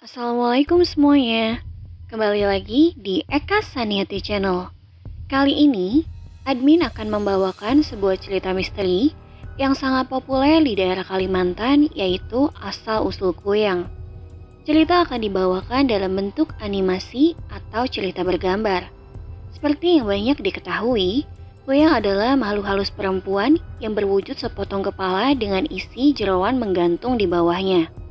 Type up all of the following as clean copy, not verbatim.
Assalamualaikum semuanya. Kembali lagi di Eka Saniati Channel. Kali ini, admin akan membawakan sebuah cerita misteri yang sangat populer di daerah Kalimantan, yaitu asal-usul kuyang. Cerita akan dibawakan dalam bentuk animasi atau cerita bergambar. Seperti yang banyak diketahui, kuyang adalah makhluk halus perempuan yang berwujud sepotong kepala dengan isi jeroan menggantung di bawahnya.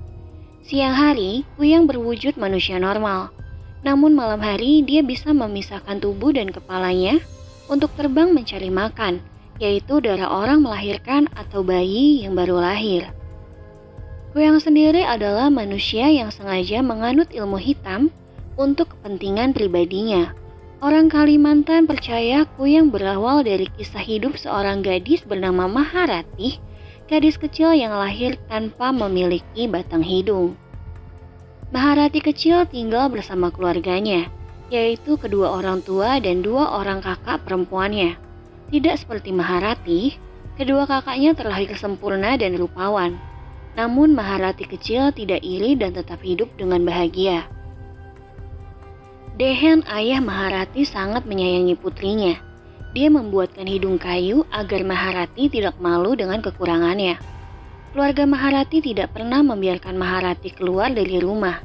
Siang hari, kuyang berwujud manusia normal. Namun malam hari dia bisa memisahkan tubuh dan kepalanya untuk terbang mencari makan, yaitu darah orang melahirkan atau bayi yang baru lahir. Kuyang sendiri adalah manusia yang sengaja menganut ilmu hitam untuk kepentingan pribadinya. Orang Kalimantan percaya kuyang berawal dari kisah hidup seorang gadis bernama Maharati, gadis kecil yang lahir tanpa memiliki batang hidung. Maharati kecil tinggal bersama keluarganya, yaitu kedua orang tua dan dua orang kakak perempuannya. Tidak seperti Maharati, kedua kakaknya terlahir sempurna dan rupawan. Namun Maharati kecil tidak iri dan tetap hidup dengan bahagia. Dehen, ayah Maharati, sangat menyayangi putrinya. Dia membuatkan hidung kayu agar Maharati tidak malu dengan kekurangannya. Keluarga Maharati tidak pernah membiarkan Maharati keluar dari rumah,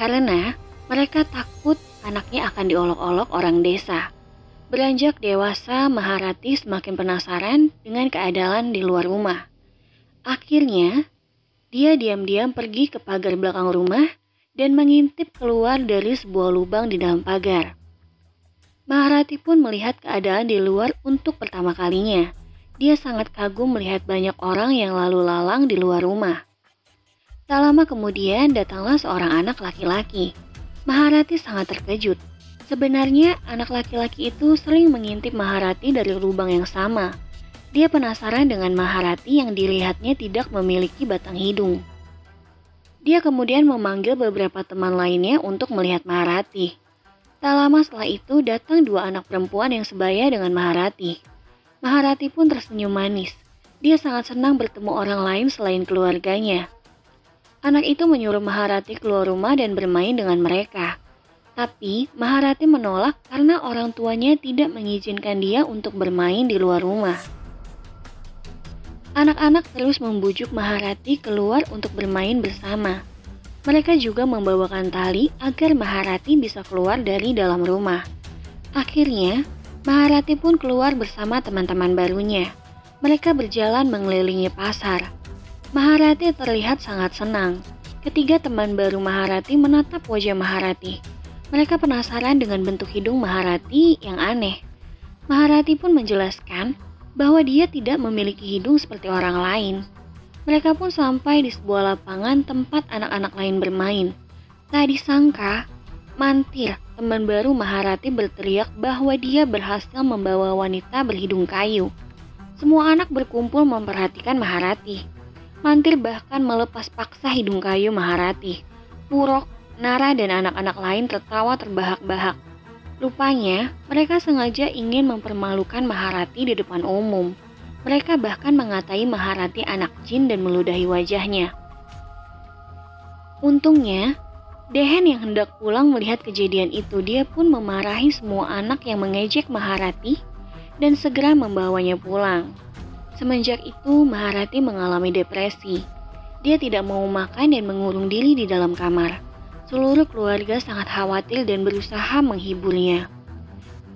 karena mereka takut anaknya akan diolok-olok orang desa. Beranjak dewasa, Maharati semakin penasaran dengan keadaan di luar rumah. Akhirnya, dia diam-diam pergi ke pagar belakang rumah dan mengintip keluar dari sebuah lubang di dalam pagar. Maharati pun melihat keadaan di luar untuk pertama kalinya. Dia sangat kagum melihat banyak orang yang lalu lalang di luar rumah. Tak lama kemudian datanglah seorang anak laki-laki. Maharati sangat terkejut. Sebenarnya anak laki-laki itu sering mengintip Maharati dari lubang yang sama. Dia penasaran dengan Maharati yang dilihatnya tidak memiliki batang hidung. Dia kemudian memanggil beberapa teman lainnya untuk melihat Maharati. Tak lama setelah itu datang dua anak perempuan yang sebaya dengan Maharati. Maharati pun tersenyum manis. Dia sangat senang bertemu orang lain selain keluarganya. Anak itu menyuruh Maharati keluar rumah dan bermain dengan mereka. Tapi Maharati menolak karena orang tuanya tidak mengizinkan dia untuk bermain di luar rumah. Anak-anak terus membujuk Maharati keluar untuk bermain bersama. Mereka juga membawakan tali agar Maharati bisa keluar dari dalam rumah. Akhirnya, Maharati pun keluar bersama teman-teman barunya. Mereka berjalan mengelilingi pasar. Maharati terlihat sangat senang. Ketiga teman baru Maharati menatap wajah Maharati. Mereka penasaran dengan bentuk hidung Maharati yang aneh. Maharati pun menjelaskan bahwa dia tidak memiliki hidung seperti orang lain. Mereka pun sampai di sebuah lapangan tempat anak-anak lain bermain. Tak disangka, Mantir, teman baru Maharati, berteriak bahwa dia berhasil membawa wanita berhidung kayu. Semua anak berkumpul memperhatikan Maharati. Mantir bahkan melepas paksa hidung kayu Maharati. Purok, Nara, dan anak-anak lain tertawa terbahak-bahak. Rupanya, mereka sengaja ingin mempermalukan Maharati di depan umum. Mereka bahkan mengatai Maharati anak jin dan meludahi wajahnya. Untungnya, Dehen yang hendak pulang melihat kejadian itu. Dia pun memarahi semua anak yang mengejek Maharati dan segera membawanya pulang. Semenjak itu, Maharati mengalami depresi. Dia tidak mau makan dan mengurung diri di dalam kamar. Seluruh keluarga sangat khawatir dan berusaha menghiburnya.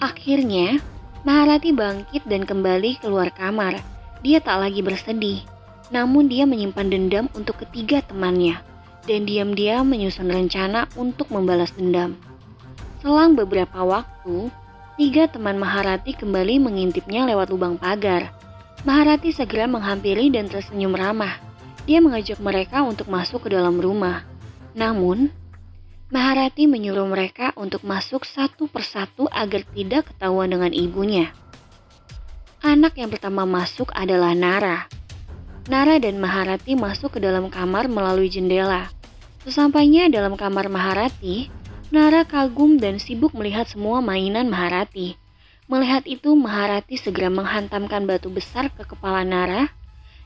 Akhirnya, Maharati bangkit dan kembali keluar kamar. Dia tak lagi bersedih, namun dia menyimpan dendam untuk ketiga temannya dan diam-diam menyusun rencana untuk membalas dendam. Selang beberapa waktu, tiga teman Maharati kembali mengintipnya lewat lubang pagar. Maharati segera menghampiri dan tersenyum ramah. Dia mengajak mereka untuk masuk ke dalam rumah. Namun, Maharati menyuruh mereka untuk masuk satu persatu agar tidak ketahuan dengan ibunya. Anak yang pertama masuk adalah Nara. Nara dan Maharati masuk ke dalam kamar melalui jendela. Sesampainya dalam kamar Maharati, Nara kagum dan sibuk melihat semua mainan Maharati. Melihat itu, Maharati segera menghantamkan batu besar ke kepala Nara,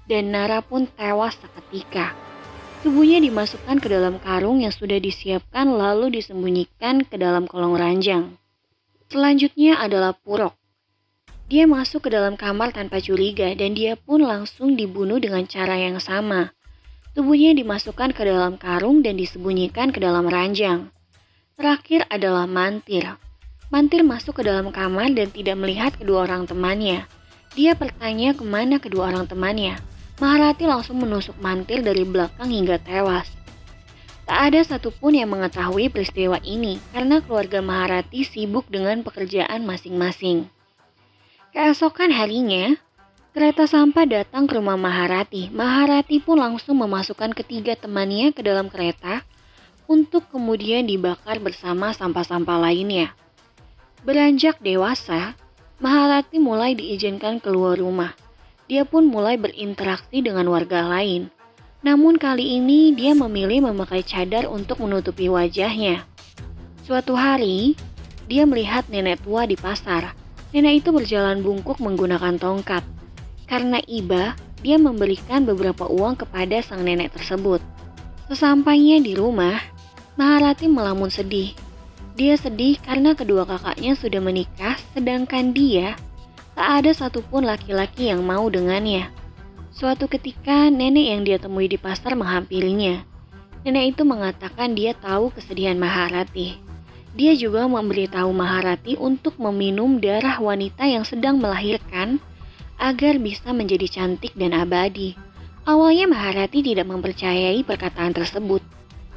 dan Nara pun tewas seketika. Tubuhnya dimasukkan ke dalam karung yang sudah disiapkan lalu disembunyikan ke dalam kolong ranjang. Selanjutnya adalah Purok. Dia masuk ke dalam kamar tanpa curiga dan dia pun langsung dibunuh dengan cara yang sama. Tubuhnya dimasukkan ke dalam karung dan disembunyikan ke dalam ranjang. Terakhir adalah Mantir. Mantir masuk ke dalam kamar dan tidak melihat kedua orang temannya. Dia bertanya kemana kedua orang temannya. Maharati langsung menusuk Mantir dari belakang hingga tewas. Tak ada satupun yang mengetahui peristiwa ini karena keluarga Maharati sibuk dengan pekerjaan masing-masing. Keesokan harinya, kereta sampah datang ke rumah Maharati. Maharati pun langsung memasukkan ketiga temannya ke dalam kereta untuk kemudian dibakar bersama sampah-sampah lainnya. Beranjak dewasa, Maharati mulai diizinkan keluar rumah. Dia pun mulai berinteraksi dengan warga lain. Namun kali ini dia memilih memakai cadar untuk menutupi wajahnya. Suatu hari, dia melihat nenek tua di pasar. Nenek itu berjalan bungkuk menggunakan tongkat. Karena iba, dia memberikan beberapa uang kepada sang nenek tersebut. Sesampainya di rumah, Maharati melamun sedih. Dia sedih karena kedua kakaknya sudah menikah, sedangkan dia tak ada satupun laki-laki yang mau dengannya. Suatu ketika, nenek yang dia temui di pasar menghampirinya. Nenek itu mengatakan dia tahu kesedihan Maharati. Dia juga memberitahu Maharati untuk meminum darah wanita yang sedang melahirkan agar bisa menjadi cantik dan abadi. Awalnya Maharati tidak mempercayai perkataan tersebut,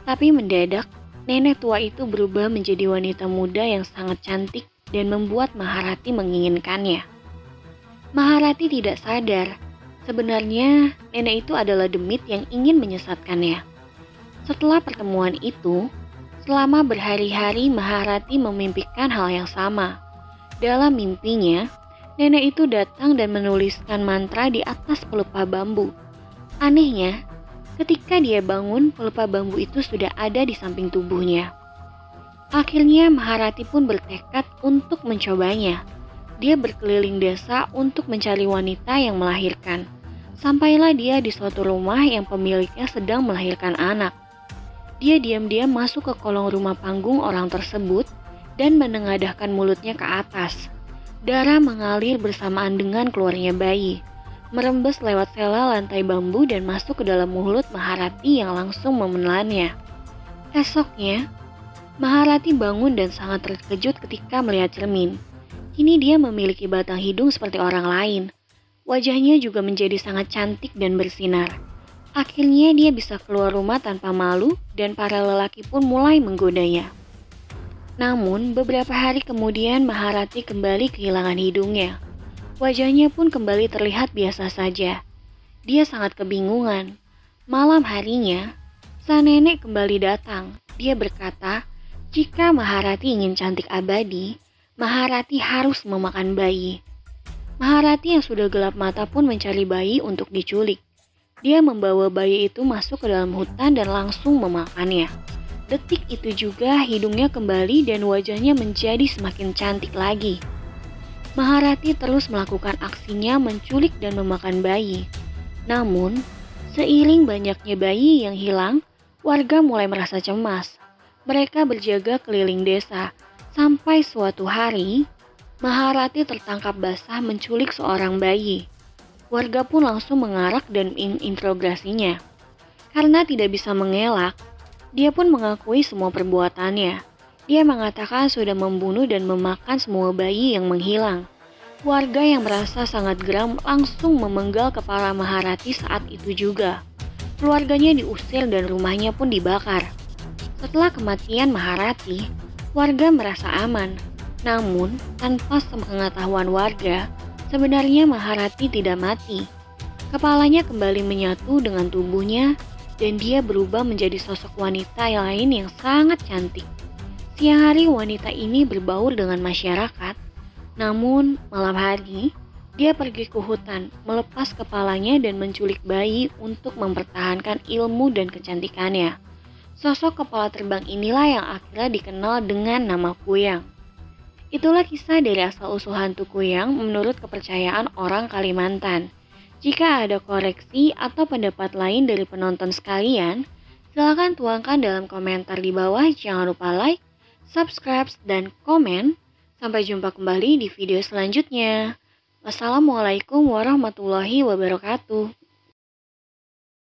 tapi mendadak nenek tua itu berubah menjadi wanita muda yang sangat cantik dan membuat Maharati menginginkannya. Maharati tidak sadar, sebenarnya nenek itu adalah demit yang ingin menyesatkannya. Setelah pertemuan itu, selama berhari-hari Maharati memimpikan hal yang sama. Dalam mimpinya, nenek itu datang dan menuliskan mantra di atas pelupa bambu. Anehnya, ketika dia bangun, pelupa bambu itu sudah ada di samping tubuhnya. Akhirnya Maharati pun bertekad untuk mencobanya. Dia berkeliling desa untuk mencari wanita yang melahirkan. Sampailah dia di suatu rumah yang pemiliknya sedang melahirkan anak. Dia diam-diam masuk ke kolong rumah panggung orang tersebut dan menengadahkan mulutnya ke atas. Darah mengalir bersamaan dengan keluarnya bayi, merembes lewat sela lantai bambu dan masuk ke dalam mulut Maharati yang langsung memenelannya. Esoknya, Maharati bangun dan sangat terkejut ketika melihat cermin. Kini dia memiliki batang hidung seperti orang lain. Wajahnya juga menjadi sangat cantik dan bersinar. Akhirnya dia bisa keluar rumah tanpa malu dan para lelaki pun mulai menggodanya. Namun beberapa hari kemudian Maharati kembali kehilangan hidungnya. Wajahnya pun kembali terlihat biasa saja. Dia sangat kebingungan. Malam harinya, sang nenek kembali datang. Dia berkata, jika Maharati ingin cantik abadi, Maharati harus memakan bayi. Maharati yang sudah gelap mata pun mencari bayi untuk diculik. Dia membawa bayi itu masuk ke dalam hutan dan langsung memakannya. Detik itu juga hidungnya kembali dan wajahnya menjadi semakin cantik lagi. Maharati terus melakukan aksinya menculik dan memakan bayi. Namun, seiring banyaknya bayi yang hilang, warga mulai merasa cemas. Mereka berjaga keliling desa, sampai suatu hari, Maharati tertangkap basah menculik seorang bayi. Warga pun langsung mengarak dan menginterogasinya. Karena tidak bisa mengelak, dia pun mengakui semua perbuatannya. Dia mengatakan sudah membunuh dan memakan semua bayi yang menghilang. Warga yang merasa sangat geram langsung memenggal kepala Maharati saat itu juga. Keluarganya diusir dan rumahnya pun dibakar. Setelah kematian Maharati, warga merasa aman. Namun, tanpa sepengetahuan warga, sebenarnya Maharati tidak mati. Kepalanya kembali menyatu dengan tubuhnya dan dia berubah menjadi sosok wanita yang lain yang sangat cantik. Siang hari wanita ini berbaur dengan masyarakat, namun malam hari dia pergi ke hutan, melepas kepalanya dan menculik bayi untuk mempertahankan ilmu dan kecantikannya. Sosok kepala terbang inilah yang akhirnya dikenal dengan nama Kuyang. Itulah kisah dari asal-usul hantu Kuyang menurut kepercayaan orang Kalimantan. Jika ada koreksi atau pendapat lain dari penonton sekalian, Silahkan tuangkan dalam komentar di bawah. Jangan lupa like, subscribe, dan komen. Sampai jumpa kembali di video selanjutnya. Wassalamualaikum warahmatullahi wabarakatuh.